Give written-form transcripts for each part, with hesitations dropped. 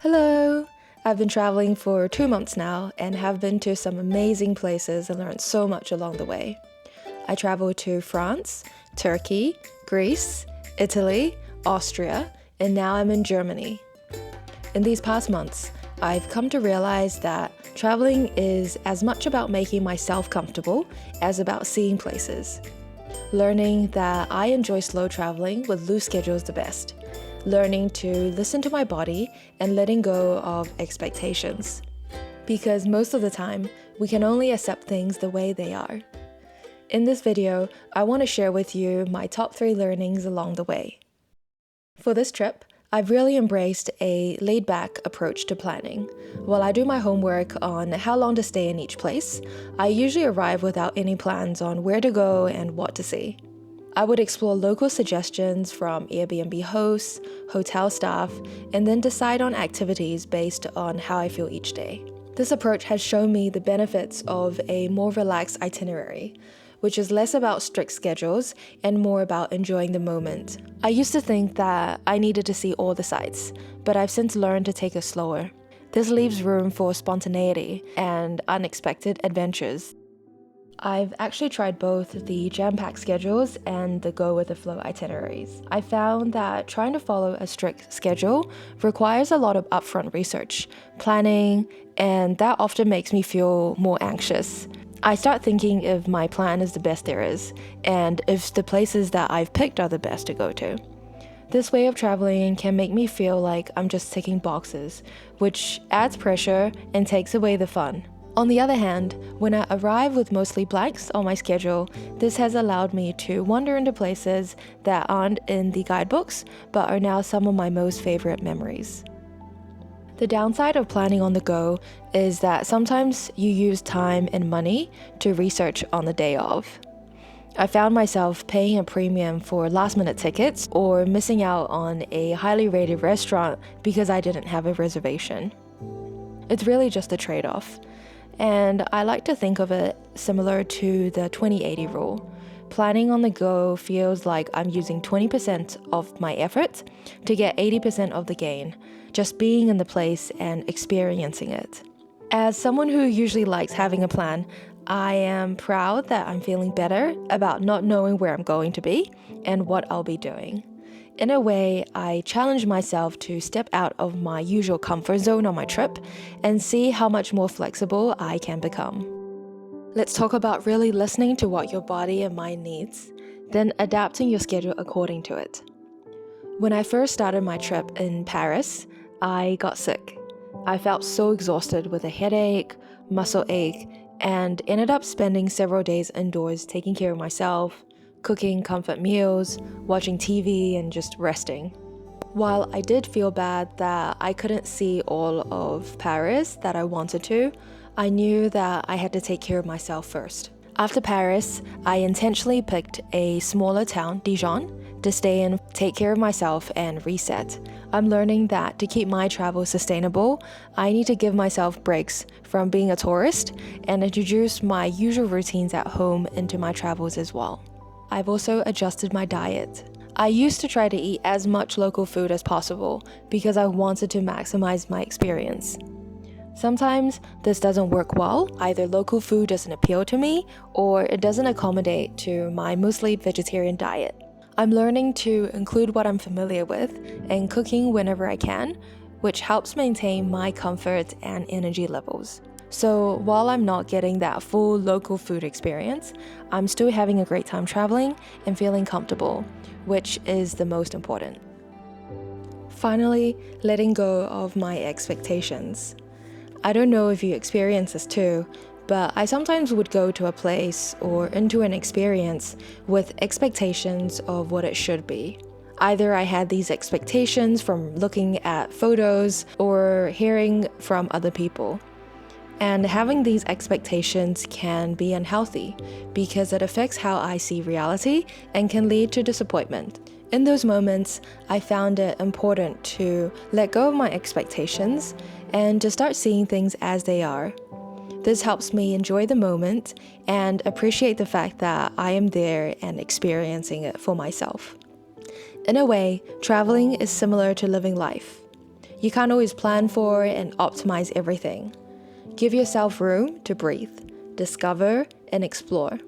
Hello! I've been traveling for 2 months now and have been to some amazing places and learned so much along the way. I traveled to France, Turkey, Greece, Italy, Austria, and now I'm in Germany. In these past months, I've come to realize that traveling is as much about making myself comfortable as about seeing places. Learning that I enjoy slow traveling with loose schedules the best. Learning to listen to my body and letting go of expectations. Because most of the time, we can only accept things the way they are. In this video, I want to share with you my top 3 learnings along the way. For this trip, I've really embraced a laid-back approach to planning. While I do my homework on how long to stay in each place, I usually arrive without any plans on where to go and what to see. I would explore local suggestions from Airbnb hosts, hotel staff, and then decide on activities based on how I feel each day. This approach has shown me the benefits of a more relaxed itinerary, which is less about strict schedules and more about enjoying the moment. I used to think that I needed to see all the sights, but I've since learned to take it slower. This leaves room for spontaneity and unexpected adventures. I've actually tried both the jam-packed schedules and the go-with-the-flow itineraries. I found that trying to follow a strict schedule requires a lot of upfront research, planning, and that often makes me feel more anxious. I start thinking if my plan is the best there is, and if the places that I've picked are the best to go to. This way of traveling can make me feel like I'm just ticking boxes, which adds pressure and takes away the fun. On the other hand, when I arrive with mostly blanks on my schedule, this has allowed me to wander into places that aren't in the guidebooks, but are now some of my most favorite memories. The downside of planning on the go is that sometimes you use time and money to research on the day of. I found myself paying a premium for last-minute tickets or missing out on a highly rated restaurant because I didn't have a reservation. It's really just a trade-off. And I like to think of it similar to the 20-80 rule. Planning on the go feels like I'm using 20% of my effort to get 80% of the gain, just being in the place and experiencing it. As someone who usually likes having a plan, I am proud that I'm feeling better about not knowing where I'm going to be and what I'll be doing. In a way, I challenge myself to step out of my usual comfort zone on my trip and see how much more flexible I can become. Let's talk about really listening to what your body and mind needs, then adapting your schedule according to it. When I first started my trip in Paris, I got sick. I felt so exhausted with a headache, muscle ache, and ended up spending several days indoors taking care of myself, cooking comfort meals, watching TV, and just resting. While I did feel bad that I couldn't see all of Paris that I wanted to, I knew that I had to take care of myself first. After Paris, I intentionally picked a smaller town, Dijon, to stay in, take care of myself, and reset. I'm learning that to keep my travel sustainable, I need to give myself breaks from being a tourist and introduce my usual routines at home into my travels as well. I've also adjusted my diet. I used to try to eat as much local food as possible because I wanted to maximize my experience. Sometimes this doesn't work well, either local food doesn't appeal to me or it doesn't accommodate to my mostly vegetarian diet. I'm learning to include what I'm familiar with and cooking whenever I can, which helps maintain my comfort and energy levels. So while I'm not getting that full local food experience, I'm still having a great time traveling and feeling comfortable, which is the most important. Finally, letting go of my expectations. I don't know if you experience this too, but I sometimes would go to a place or into an experience with expectations of what it should be. Either I had these expectations from looking at photos or hearing from other people. And having these expectations can be unhealthy because it affects how I see reality and can lead to disappointment. In those moments, I found it important to let go of my expectations and to start seeing things as they are. This helps me enjoy the moment and appreciate the fact that I am there and experiencing it for myself. In a way, traveling is similar to living life. You can't always plan for and optimize everything. Give yourself room to breathe, discover, and explore.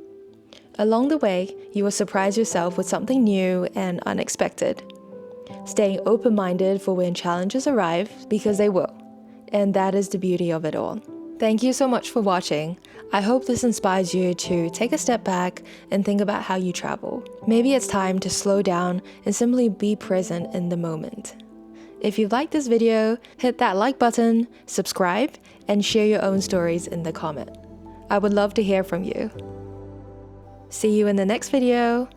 Along the way, you will surprise yourself with something new and unexpected. Staying open-minded for when challenges arrive, because they will. And that is the beauty of it all. Thank you so much for watching. I hope this inspires you to take a step back and think about how you travel. Maybe it's time to slow down and simply be present in the moment. If you liked this video, hit that like button, subscribe, and share your own stories in the comment. I would love to hear from you. See you in the next video.